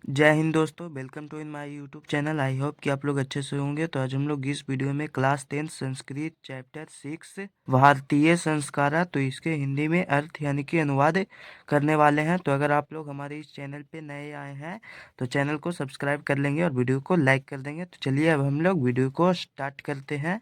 जय हिंद दोस्तों, welcome to in my YouTube channel. I hope कि आप लोग अच्छे से होंगे। तो आज हम लोग इस वीडियो में क्लास 10 संस्कृत चैप्टर 6 भारतीय संस्कारा, तो इसके हिंदी में अर्थ यानी कि अनुवाद करने वाले हैं। तो अगर आप लोग हमारे इस चैनल पे नए आए हैं तो चैनल को सब्सक्राइब कर लेंगे और वीडियो को लाइक कर देंगे। तो चलिए अब हम लोग वीडियो को स्टार्ट करते हैं।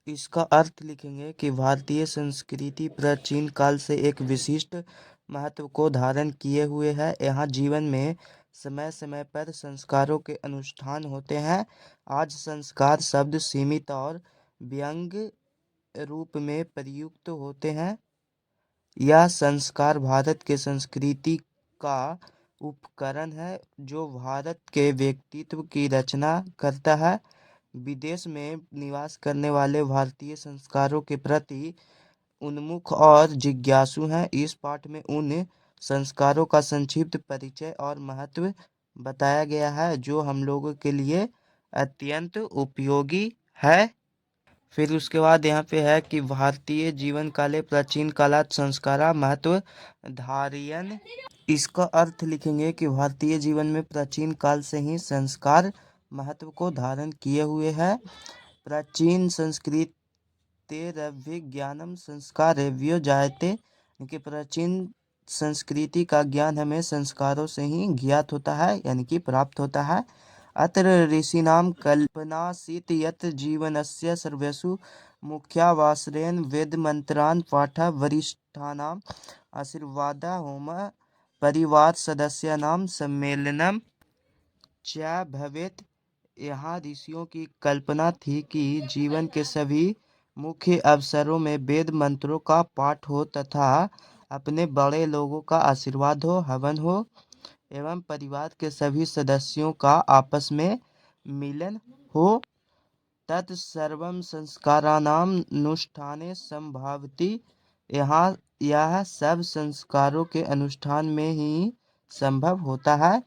इसका अर्थ लिखेंगे कि भारतीय संस्कृति प्राचीन काल से एक विशिष्ट महत्व को धारण किए हुए है। यहाँ जीवन में समय समय पर संस्कारों के अनुष्ठान होते हैं। आज संस्कार शब्द सीमित और व्यंग रूप में प्रयुक्त होते हैं। यह संस्कार भारत के संस्कृति का उपकरण है जो भारत के व्यक्तित्व की रचना करता है। विदेश में निवास करने वाले भारतीय संस्कारों के प्रति उन्मुख और जिज्ञासु हैं। इस पाठ में उन संस्कारों का संक्षिप्त परिचय और महत्व बताया गया है जो हम लोगों के लिए अत्यंत उपयोगी है। फिर उसके बाद यहाँ पे है कि भारतीय जीवन काले प्राचीन कालात संस्कारा महत्व धारियन। इसका अर्थ लिखेंगे कि भारतीय जीवन में प्राचीन काल से ही संस्कार महत्व को धारण किए हुए हैं। प्राचीन संस्कृतेरभिज्ञानम संस्कारेभ्यो जायते, कि प्राचीन संस्कृति का ज्ञान हमें संस्कारों से ही ज्ञात होता है यानी कि प्राप्त होता है। अत्र ऋषीणाम कल्पनासीत् यत् जीवनस्य सर्वेषु मुख्यावसरेण वेदमन्त्रान् पाठ वरिष्ठानाम् आशीर्वादः होम परिवार सदस्यानां सम्मेलनम च भवेत्। यहाँ ऋषियों की कल्पना थी कि जीवन के सभी मुख्य अवसरों में वेद मंत्रों का पाठ हो तथा अपने बड़े लोगों का आशीर्वाद हो, हवन हो एवं परिवार के सभी सदस्यों का आपस में मिलन हो। तत्सर्वं संस्काराणाम अनुष्ठाने संभावती। यहाँ यह सब संस्कारों के अनुष्ठान में ही संभव होता है।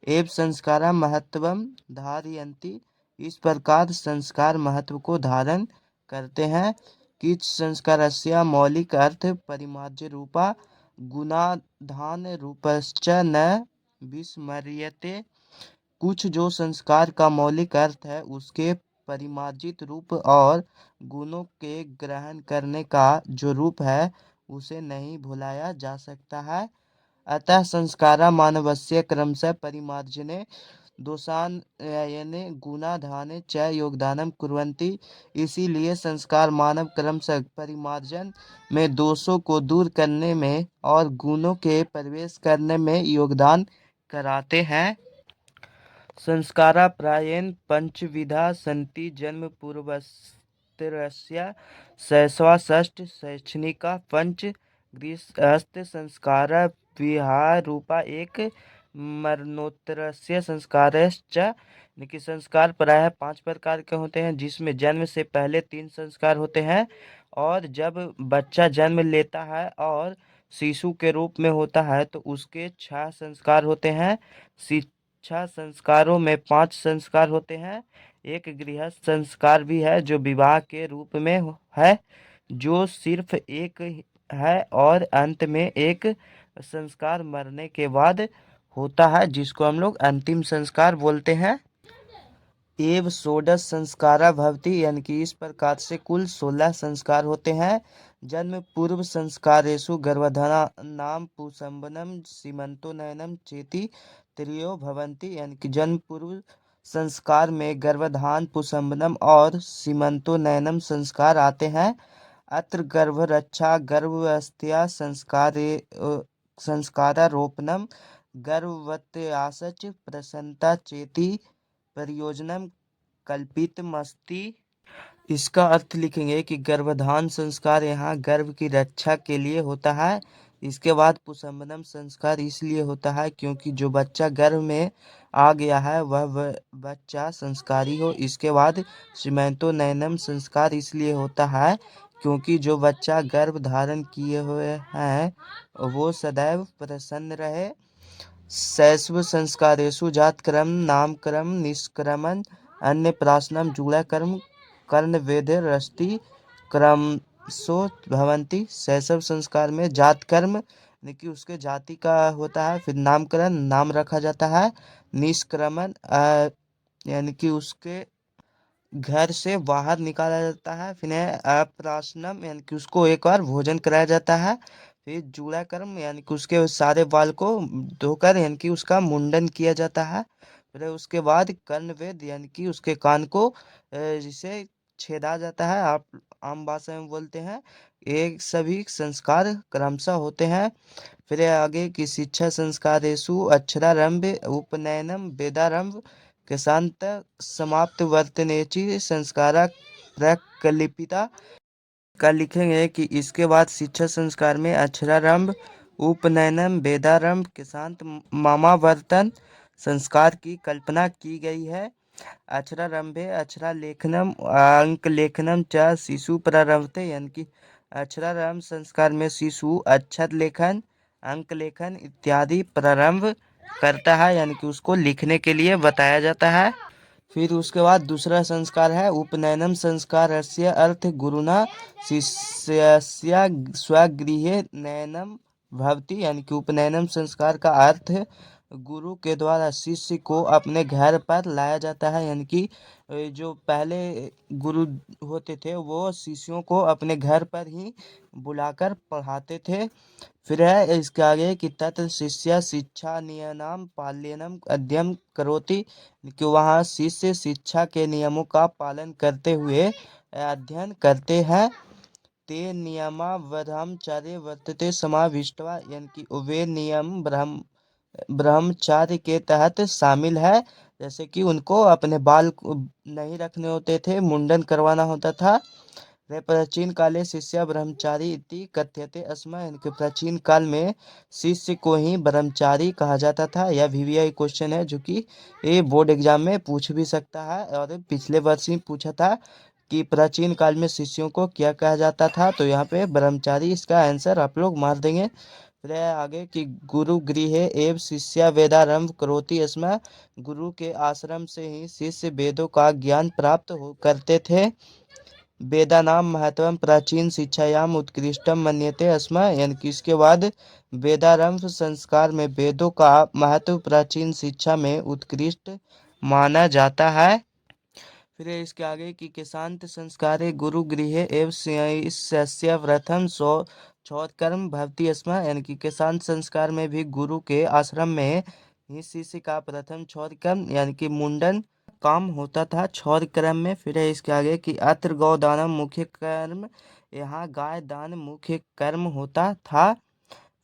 एव संस्कारा महत्वम धारयन्ति, इस प्रकार संस्कार महत्व को धारण करते हैं। किच संस्कारस्य मौलिक अर्थ परिमार्ज्य रूपा गुणाधान रूपश्च न विस्मर्यते। कुछ जो संस्कार का मौलिक अर्थ है उसके परिमार्जित रूप और गुणों के ग्रहण करने का जो रूप है उसे नहीं भुलाया जा सकता है। अतः संस्कारा मानवस्य क्रमशः परिमार्जने दोषानयने गुणाधाने च योगदानम कुर्वन्ति। इसीलिए संस्कार मानव क्रमशः परिमार्जन में दोषों को दूर करने में और गुणों के प्रवेश करने में योगदान कराते हैं। संस्कारा प्रायेण पंचविधा सन्ति। जन्म पूर्वस्तरस्य शैशवा षष्ठ शैक्षणिका पंच गृहस्थ संस्कारा विहार रूपा एक मरणोत्तरस्य संस्कारश्च। कि संस्कार प्रायः 5 प्रकार के होते हैं जिसमें जन्म से पहले 3 संस्कार होते हैं और जब बच्चा जन्म लेता है और शिशु के रूप में होता है तो उसके 6 संस्कार होते हैं। 6 संस्कारों में 5 संस्कार होते हैं। एक गृहस्थ संस्कार भी है जो विवाह के रूप में है जो सिर्फ एक है, और अंत में एक संस्कार मरने के बाद होता है जिसको हम लोग अंतिम संस्कार बोलते हैं। एव षोडश संस्कारा भवति, यानी कि इस प्रकार से कुल 16 संस्कार होते हैं। जन्म पूर्व संस्कारेषु गर्भधारणाम पुंसवनम सीमंतोन्नयनम चेति त्रयो भवन्ति, यानी कि जन्म पूर्व संस्कार में गर्भधान, पुंसवनम और सीमंतोन्नयनम संस्कार आते हैं। अत्र गर्भरक्षा गर्भावस्था संस्कारारोपणम गर्भवत्याश्च प्रसन्नता चेति प्रयोजनम कल्पितमस्ति। इसका अर्थ लिखेंगे कि गर्भधान संस्कार यहाँ गर्भ की रक्षा के लिए होता है। इसके बाद पुंसवनम संस्कार इसलिए होता है क्योंकि जो बच्चा गर्भ में आ गया है वह बच्चा संस्कारी हो। इसके बाद सीमंतोन्नयनम संस्कार इसलिए होता है क्योंकि जो बच्चा गर्भ धारण किए हुए हैं वो सदैव प्रसन्न रहे। शैशव संस्कारेषु जातकर्म नामकर्म निष्क्रमण अन्नप्राशनम जूड़ाकर्म कर्णवेधरस्ति क्रमशो भवन्ति। शैशव संस्कार में जातकर्म यानी कि उसके जाति का होता है। फिर नामकरण, नाम रखा जाता है। निष्क्रमण, यानी कि उसके घर से बाहर निकाला जाता है। फिर है अप्राशनम, यानी कि उसको एक बार भोजन कराया जाता है। फिर जूड़ा कर्म, यानी कि उसके सारे बाल को धोकर यानी कि उसका मुंडन किया जाता है। फिर उसके बाद कर्णवेद, यानी कि उसके कान को जिसे छेदा जाता है, आप आम भाषा में बोलते हैं। ये सभी संस्कार क्रमशः होते हैं। फिर आगे की शिक्षा संस्कारेषु अक्षरारंभ उपनयनम वेदारंभ केशांत समाप्त वर्तनेचि संस्कारा प्रकलिपिता। का लिखेंगे कि इसके बाद शिक्षा संस्कार में अक्षरारंभ, उपनयनम, वेदारंभ, केशांत, मामावर्तन संस्कार की कल्पना की गई है। अक्षरारंभे अक्षरा लेखनम अंक लेखनम च शिशु प्रारंभते, यानी कि अक्षरारंभ संस्कार में शिशु अक्षर लेखन, अंक लेखन इत्यादि प्रारंभ करता है, यानी कि उसको लिखने के लिए बताया जाता है। फिर उसके बाद दूसरा संस्कार है उपनयनम संस्कार, अर्थ गुरुना शिष्यस्य स्वगृहे नयनम भवति, यानी कि उपनयनम संस्कार का अर्थ गुरु के द्वारा शिष्य को अपने घर पर लाया जाता है। यानी कि जो पहले गुरु होते थे वो शिष्यों को अपने घर पर ही बुलाकर पढ़ाते थे। फिर है इसके आगे कि तत्र शिष्य शिक्षा नियमनाम पालनम अध्ययन करोति, कि वहाँ शिष्य शिक्षा के नियमों का पालन करते हुए अध्ययन करते हैं। ते नियमा ब्रह्मचर्य वर्तते समाविष्टवा, यानी कि वे नियम ब्रह्मचार्य के तहत शामिल है। जैसे कि उनको अपने बाल नहीं रखने होते थे, मुंडन करवाना होता था। वे प्राचीन काले शिष्य ब्रह्मचारी इति कथ्यते स्म, यानी कि प्राचीन काल में शिष्य को ही ब्रह्मचारी कहा जाता था। यह VVI क्वेश्चन है जो कि ये बोर्ड एग्जाम में पूछ भी सकता है, और पिछले वर्ष ही पूछा था कि प्राचीन काल में शिष्यों को क्या कहा जाता था, तो यहाँ पे ब्रह्मचारी इसका आंसर आप लोग मार देंगे। फिर है आगे कि गुरु गृह एवं शिष्य वेदारंभ करोति स्म, गुरु के आश्रम से ही शिष्य वेदों का ज्ञान प्राप्त करते थे। वेदानाम महत्वम प्राचीन शिक्षायाम उत्कृष्टम मन्यते स्म, यानी कि इसके बाद वेदारंभ संस्कार में वेदों का महत्व प्राचीन शिक्षा में उत्कृष्ट माना जाता है। फिर इसके आगे कि केशांत संस्कारे गुरु गृह एवं शिष्य प्रथम शोधकर्म भवती स्म, यानी कि केशांत संस्कार में भी गुरु के आश्रम में ही शिष्य का प्रथम शोधकर्म यानी कि मुंडन काम होता था क्षौर क्रम में। फिर है इसके आगे कि अत्र गौदानम मुख्य कर्म, यहाँ गाय दान मुख्य कर्म होता था।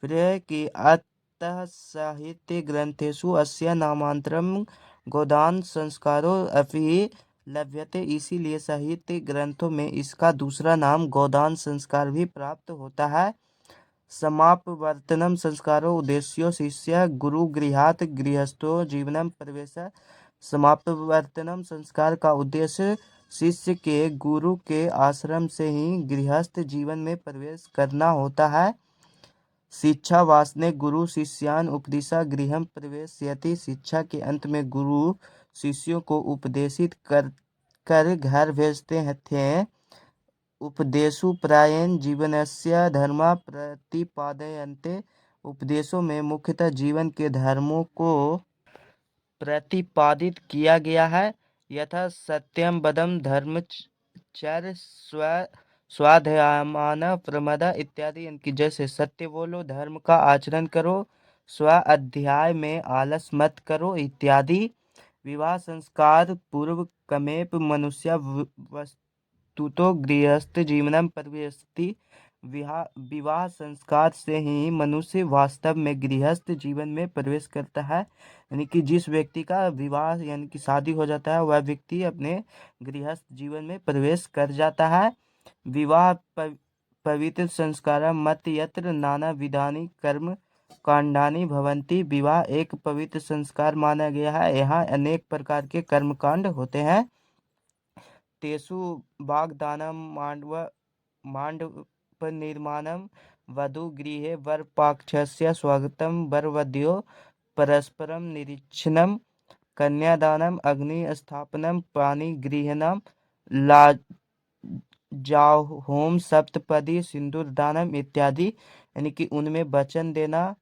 फिर है कि अतः साहित्य ग्रंथेषु अस्य नामांतरम गोदान संस्कारो अपि लभ्यते, इसीलिए साहित्य ग्रंथों में इसका दूसरा नाम गोदान संस्कार भी प्राप्त होता है। समापवर्तनम संस्कारो उद्देश्यो शिष्य गुरु गृहात गृहस्थो जीवनम प्रवेश, समापवर्तनम संस्कार का उद्देश्य शिष्य के गुरु के आश्रम से ही गृहस्थ जीवन में प्रवेश करना होता है। शिक्षा वासने गुरु शिष्यान उपदिशा गृहम प्रवेशयति, शिक्षा के अंत में गुरु शिष्यों को उपदेशित कर घर भेजते थे। उपदेशु प्रायेण जीवनस्य धर्मा प्रतिपादयन्ते, उपदेशों में मुख्यतः जीवन के धर्मों को प्रतिपादित किया गया है। यथा सत्यम बदम धर्मचर्य स्वाध्यायमान प्रमदा इत्यादि, इनकी जैसे सत्य बोलो, धर्म का आचरण करो, स्व अध्याय में आलस मत करो इत्यादि। विवाह संस्कार पूर्व कमेप मनुष्य वस्तुतो गृहस्थ जीवनम प्रविशति, विवाह संस्कार से ही मनुष्य वास्तव में गृहस्थ जीवन में प्रवेश करता है। यानी कि जिस व्यक्ति का विवाह यानी कि शादी हो जाता है वह व्यक्ति अपने गृहस्थ जीवन में प्रवेश कर जाता है। विवाह पवित्र संस्कार मत यत्र नाना विधानी कर्म कांडानी भवंती, विवाह एक पवित्र संस्कार माना गया है, यहाँ अनेक प्रकार के कर्म कांड होते हैं। तेषु वाग्दानम मांडव निर्माणम वधु गृहे वरपक्षस्य स्वागतम वरवध्यो परस्परम निरीक्षणम कन्यादानम अग्नि स्थापनम पाणिग्रहणम ला होम सप्तपदी सिंदूर दानम इत्यादि। यानी कि उनमें वचन देना,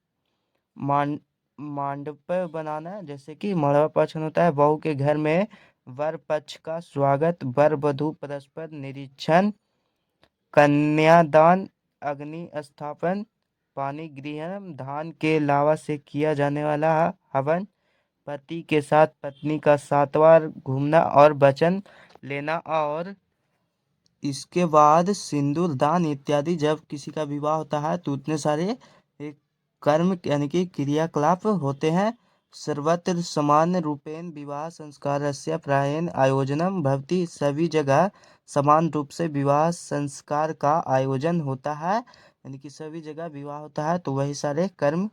मांडप बनाना, जैसे कि मड़वा पचन होता है, बहू के घर में वर पक्ष का स्वागत, वर वधू परस्पर निरीक्षण, कन्यादान, अग्नि स्थापन, पानी ग्रहण, धान के लावा से किया जाने वाला हवन, पति के साथ पत्नी का 7 बार घूमना और वचन लेना, और इसके बाद सिंदूर दान इत्यादि। जब किसी का विवाह होता है तो उतने सारे कर्म यानी कि क्रियाकलाप होते हैं। सर्वत्र समान रूपेण विवाह संस्कारस्य प्रायेण आयोजनम भवति, सभी जगह समान रूप से विवाह संस्कार का आयोजन होता है, यानी कि सभी जगह विवाह होता है तो वही सारे कर्म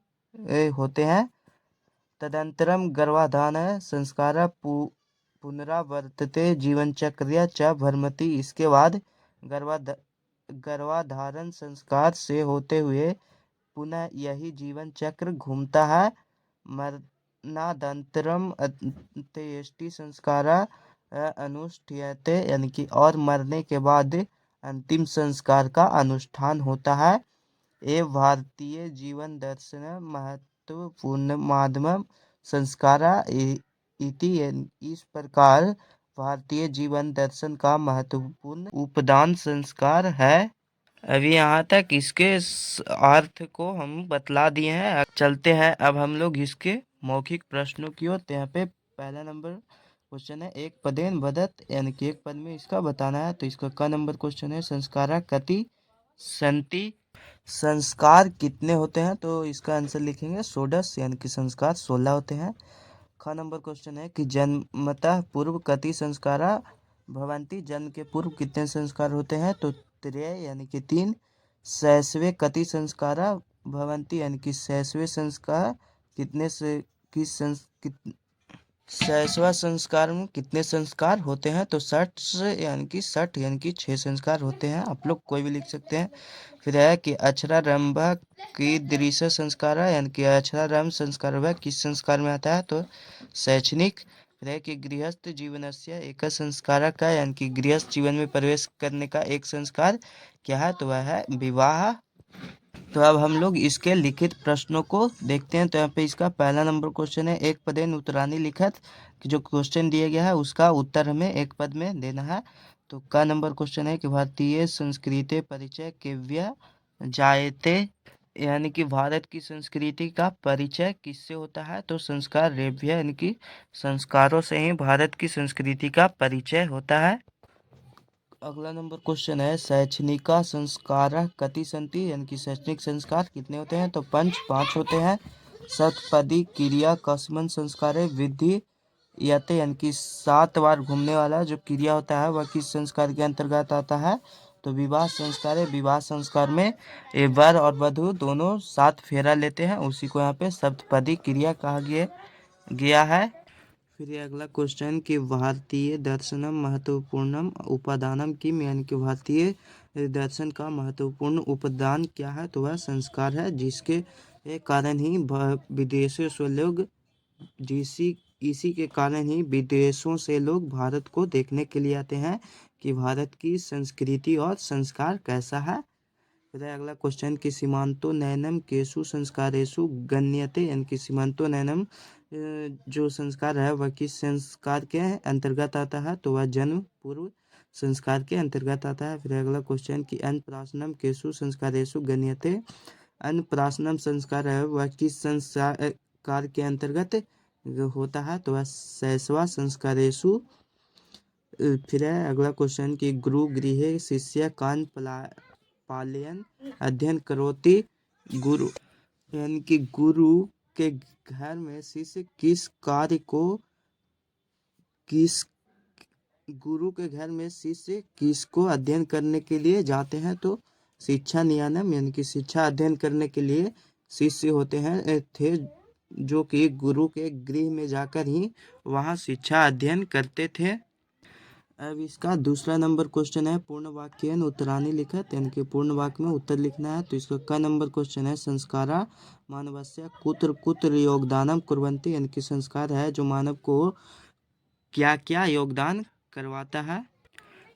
होते हैं। तदंतरम गर्भाधान संस्कार पुनरावर्तते जीवन चक्र च भ्रमति, इसके बाद गर्भाधारण संस्कार से होते हुए पुनः यही जीवन चक्र घूमता है। मरणादंतरम अंत्येष्टि संस्कार अनुष्ठीयते, यानी कि और मरने के बाद अंतिम संस्कार का अनुष्ठान होता है। ये भारतीय जीवन दर्शन महत्वपूर्ण माध्यम संस्कार इति, इस प्रकार भारतीय जीवन दर्शन का महत्वपूर्ण उपदान संस्कार है। अभी यहाँ तक इसके अर्थ को हम बतला दिए हैं। अब चलते हैं अब हम लोग इसके मौखिक प्रश्नों की ओर। तो यहाँ पे पहला नंबर क्वेश्चन है एक पदेन वदत, यानी कि एक पद में इसका बताना है। तो इसका क नंबर क्वेश्चन है संस्कारा कति संति, संस्कार कितने होते हैं? तो इसका आंसर लिखेंगे 16, यानी कि संस्कार 16 होते हैं। ख नंबर क्वेश्चन है कि जन्मतः पूर्व कति संस्कारा भवंती, जन्म के पूर्व कितने संस्कार होते हैं? तो 3, यानी कि 3। शैशवे कति संस्कारा भवंती, यानी कि शैशवे संस्कार कितने से किस शैशवा संस्कार में कितने संस्कार होते हैं? तो 60, यानी कि 60, यानी कि 6 संस्कार होते हैं। आप लोग कोई भी लिख सकते हैं। फिर है कि अक्षरारंभ की दृश्य संस्कार, यानी कि अक्षरारंभ संस्कार वह किस संस्कार में आता है? तो शैक्षणिक। फिर है कि गृहस्थ जीवनस्य एक संस्कार का, यानी कि गृहस्थ जीवन में प्रवेश करने का एक संस्कार क्या है? तो वह है विवाह। तो अब हम लोग इसके लिखित प्रश्नों को देखते हैं। तो यहाँ पे इसका पहला नंबर क्वेश्चन है एक पदेन उत्तरानि लिखत, कि जो क्वेश्चन दिया गया है उसका उत्तर हमें एक पद में देना है। तो का नंबर क्वेश्चन है कि भारतीय संस्कृति परिचय केव्य जायते, यानी कि भारत की संस्कृति का परिचय किससे होता है? तो संस्कार रेभ्य, यानी कि संस्कारों से ही भारत की संस्कृति का परिचय होता है। अगला नंबर क्वेश्चन है शैक्षणिक संस्कार कति संति, यानी कि शैक्षणिक संस्कार कितने होते हैं? तो 5 होते हैं। सतपदी क्रिया कस्मन संस्कार विधि यते, यानी कि 7 बार घूमने वाला जो क्रिया होता है वह किस संस्कार के अंतर्गत आता है? तो विवाह संस्कार है। विवाह संस्कार में वर और वधू दोनों 7 फेरा लेते हैं, उसी को यहाँ पे सप्तपदी क्रिया कहा गया है। फिर ये अगला क्वेश्चन कि भारतीय दर्शनम महत्वपूर्णम उपादानम किम, यानी कि भारतीय दर्शन का महत्वपूर्ण उपादान क्या है? तो वह संस्कार है, जिसके कारण ही विदेशों से लोग इसी के कारण ही विदेशों से लोग भारत को देखने के लिए आते हैं कि भारत की संस्कृति और संस्कार कैसा है। फिर अगला क्वेश्चन कि सीमांतो नयनम केशु संस्कारेशु गण्यते, यानी कि सीमांतो नयनम जो संस्कार है वह किस संस्कार के अंतर्गत आता है? तो वह जन्म पूर्व संस्कार के अंतर्गत आता है। फिर अगला क्वेश्चन कि अन्नप्राशनम केशु संस्कारेशु गण्यते, अन्नप्राशनम संस्कार है वह किस संस्कार के अंतर्गत होता है? तो वह शैशवा संस्कारेशु। फिर है अगला क्वेश्चन कि गुरु गृहे शिष्य कान पालयन अध्ययन करोति, गुरु यानी कि गुरु के घर में शिष्य किस कार्य को गुरु के घर में शिष्य किसको अध्ययन करने के लिए जाते हैं? तो शिक्षा नियानम, यानी कि शिक्षा अध्ययन करने के लिए शिष्य होते हैं थे, जो कि गुरु के गृह में जाकर ही वहाँ शिक्षा अध्ययन करते थे। अब इसका दूसरा नंबर क्वेश्चन है पूर्ण वाक्य उत्तरानि लिखत, यानी कि पूर्ण वाक्य में उत्तर लिखना है। तो इसका क नंबर क्वेश्चन है संस्कारा मानवस्य कुत्र कुत्र योगदानम कुर्वन्ति, यानी कि संस्कार है जो मानव को क्या क्या योगदान करवाता है।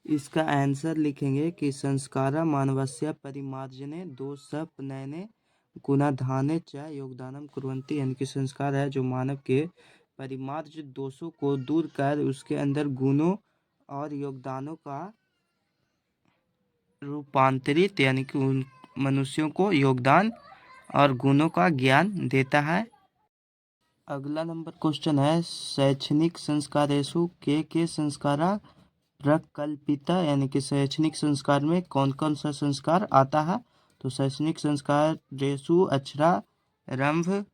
इसका आंसर लिखेंगे कि संस्कारा मानवस्य परिमार्जने दोषापनयने गुणाधाने च योगदानम कुर्वन्ति, यानी कि संस्कार है जो मानव के परिमार्ज दोषों को दूर कर उसके अंदर गुणों और योगदानों का रूपांतरित, यानी कि उन मनुष्यों को योगदान और गुणों का ज्ञान देता है। अगला नंबर क्वेश्चन है शैक्षणिक संस्कारेषु के संस्कारा प्रकल्पिता, यानी कि शैक्षणिक संस्कार में कौन कौन सा संस्कार आता है। तो शैक्षणिक संस्कारेषु अक्षरारंभ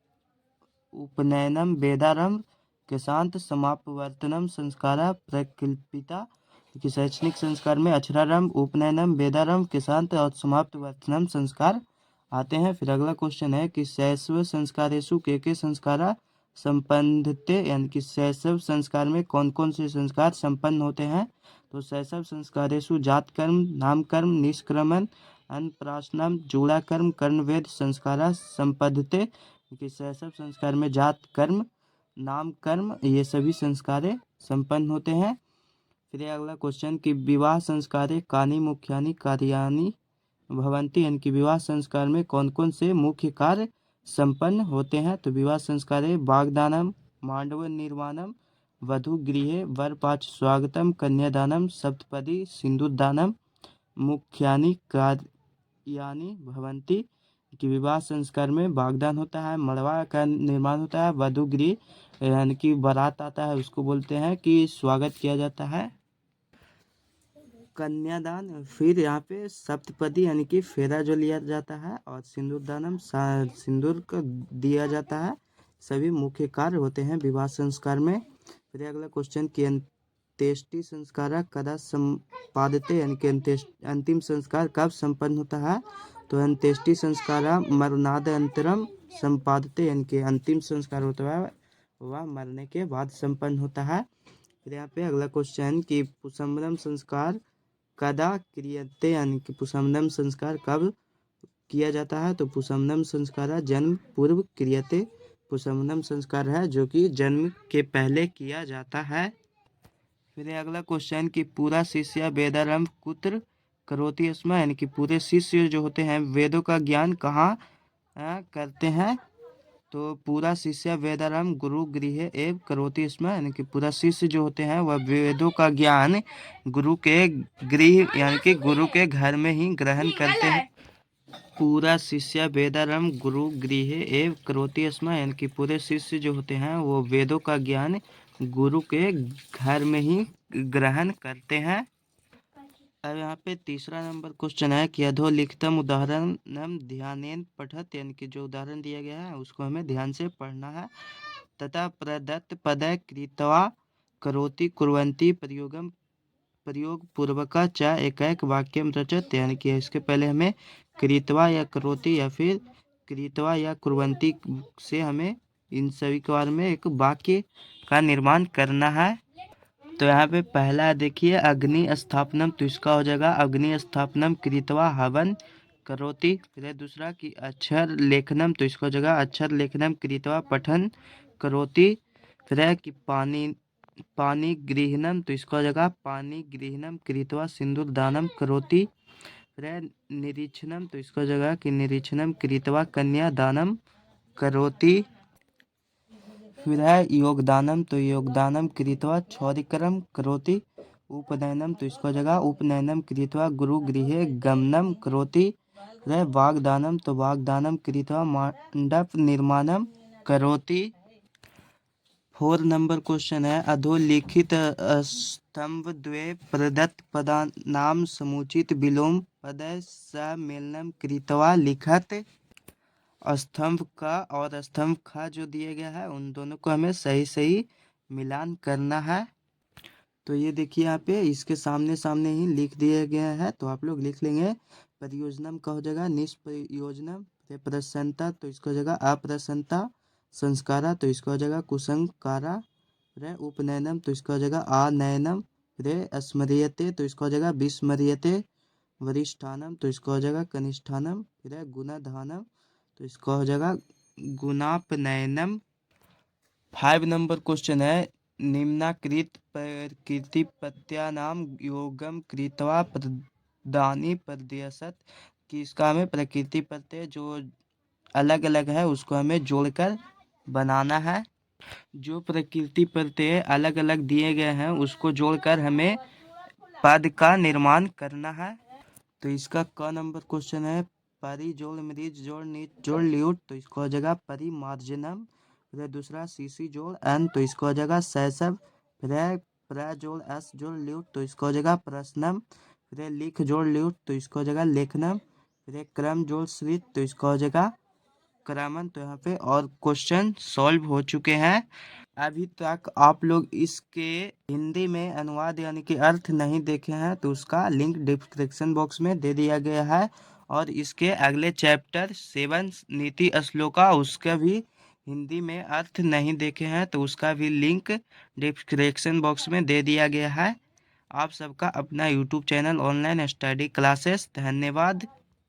उपनयनम वेदारंभ केशांत समापवर्तनम संस्कारा प्रकल्पिता, कि शैक्षणिक संस्कार में अक्षरारंभ उपनयनम वेदारंभ केशांत और समापवर्तनम संस्कार आते हैं। फिर अगला क्वेश्चन है कि शैशव संस्कारेषु के संस्कारा संपन्नते, यानी कि शैशव संस्कार में कौन कौन से संस्कार संपन्न होते हैं। तो शैशव संस्कारेषु जात कर्म नामकर्म निष्क्रमण अन्नप्राशनम जूड़ा कर्म कर्णवेद संस्कारा संपद्यते, कि शैशव संस्कार में जात कर्म नाम कर्म ये सभी संस्कारें संपन्न होते हैं। फिर अगला क्वेश्चन कि विवाह संस्कारे कानि मुख्यानि कार्यानि भवन्ति, यानी कि विवाह संस्कार में कौन कौन से मुख्य कार्य संपन्न होते हैं। तो विवाह संस्कारे वाग्दानम मांडव निर्माणम वधु गृहे वरपाच स्वागतम कन्यादानम सप्तपदी सिंदूरदानम मुख्यानि कार्यानि भवन्ति, कि विवाह संस्कार में वाग्दान होता है, मड़वा का निर्माण होता है, वधु गृह यानी कि बारात आता है उसको बोलते हैं कि स्वागत किया जाता है, कन्यादान, फिर यहाँ पे सप्तपदी यानी कि फेरा जो लिया जाता है, और सिंदूरदानम सिंदूर को दिया जाता है। सभी मुख्य कार्य होते हैं विवाह संस्कार में। फिर अगला क्वेश्चन कि अंत्येष्टि संस्कार कदा संपादते, यानी कि अंतिम संस्कार कब संपन्न होता है। तो अंत्येष्टि संस्कार मरणादंतरम संपादते, यानी कि अंतिम संस्कार होता है वह मरने के बाद संपन्न होता है। फिर यहाँ पे अगला क्वेश्चन कि पुष्पम संस्कार कदा क्रियते, यानी कि पुष्पम संस्कार कब किया जाता है। तो पुष्पम संस्कार जन्म पूर्व क्रियते, पुष्पम संस्कार है जो कि जन्म के पहले किया जाता है। फिर अगला क्वेश्चन कि पूरा शिष्य वेदारंभ कुत्र करोति स्म, यानी कि पूरे शिष्य जो होते हैं वेदों का ज्ञान कहाँ करते हैं। तो पूरा शिष्य वेदारंभ गुरु गृह एव करोति स्म, यानी कि पूरा शिष्य जो होते हैं वह वेदों का ज्ञान गुरु के गृह यानी कि गुरु के घर में ही ग्रहण करते हैं। पूरा शिष्य वेदारंभ गुरु गृह एव करोति स्म, यानी कि पूरे शिष्य जो होते हैं वो वेदों का ज्ञान गुरु के घर में ही ग्रहण करते हैं। अब यहाँ पे तीसरा नंबर क्वेश्चन है कि अधोलिखितम उदाहरणम ध्यानेन पठत, यानी कि जो उदाहरण दिया गया है उसको हमें ध्यान से पढ़ना है। तथा प्रदत्त पद कृत्वा करोति कुर्वन्ति प्रयोगम प्रयोग पूर्वक च एक वाक्यम रचत, यानी कि इसके पहले हमें कृत्वा या करोति या फिर कृत्वा या कुर्वन्ति से हमें इन सभी के बारे में एक वाक्य का निर्माण करना है। तो यहाँ पे पहला देखिए अग्नि स्थापनम, तो इसका हो जाएगा अग्नि स्थापनम कृत्वा हवन करोति। फिर दूसरा कि अक्षर लेखनम, तो इसका हो जाएगा अक्षर लेखनम कृत्वा पठन करोति। फिर है कि पानी गृहणम, तो इसका हो जाएगा पानी गृहणम कृत्वा सिंदूर दानम करोति। फिर है निरीक्षणम, तो इसका हो जाएगा कि निरीक्षणम कृत्वा कन्या दानम करोति। फिर है योगदानम, तो योगदानम कृत्वा क्षौरिकरम करोति। उपनयनम, तो इसको जगह उपनयनम कृत्वा गुरु गृहे गमनम करोति। फिर है वाग्दानम, तो वाग्दानम कृत्वा मंडप निर्माणम करोति। 4 नंबर क्वेश्चन है अधोलिखित स्तंभ द्वे प्रदत्त पदानाम समुचित विलोम पदय सम्मेलनम कृत्वा लिखत। स्तंभ का और स्तंभ का जो दिया गया है उन दोनों को हमें सही सही मिलान करना है। तो ये देखिए यहाँ पे इसके सामने सामने ही लिख दिया गया है, तो आप लोग लिख लेंगे। परियोजनम का हो जाएगा निष्प्रयोजनम। प्रसन्नता, तो इसका हो जाएगा अप्रसन्नता। संस्कारा, तो इसका हो जाएगा कुसंस्कारा। उपनयनम, तो इसका हो जाएगा अनयनम। स्मरियते, तो इसका हो जाएगा विस्मरियते। वरिष्ठानम, तो इसका हो जाएगा कनिष्ठानम। फिर गुणाधानम, तो इसका हो जाएगा गुणापनयनम। 5 नंबर क्वेश्चन है निम्नाकृत प्रकृतिपत्यानां योगम कृत्वा प्रदानी प्रदर्शत, कि इसका हमें प्रकृति प्रत्यय जो अलग अलग है उसको हमें जोड़कर बनाना है। जो प्रकृति प्रत्यय अलग अलग दिए गए हैं उसको जोड़कर हमें पद का निर्माण करना है। तो इसका क नंबर क्वेश्चन है परि जोड़ मरीज जोड़ नीच जोड़ ल्यूट, तो इसको हो जाएगा परिमार्जनम। फिर दूसरा सीसी जोड़ एन, तो इसको हो जाएगा शैशव। फिर प्र जोड़ एस जोड़ ल्यूट, तो इसको हो जाएगा प्रश्नम। फिर लिख जोड़ ल्यूट, तो इसको हो जाएगा लेखनम। फिर क्रम जोड़ स्वित, तो इसको हो जाएगा क्रमन। तो यहाँ पे और क्वेश्चन सॉल्व हो चुके हैं। अभी तक आप लोग इसके हिंदी में अनुवाद यानी कि अर्थ नहीं देखे हैं तो उसका लिंक डिस्क्रिप्शन बॉक्स में दे दिया गया है। और इसके अगले चैप्टर 7 नीति श्लोका उसका भी हिंदी में अर्थ नहीं देखे हैं तो उसका भी लिंक डिस्क्रिप्शन बॉक्स में दे दिया गया है। आप सबका अपना YouTube channel online study classes, धन्यवाद।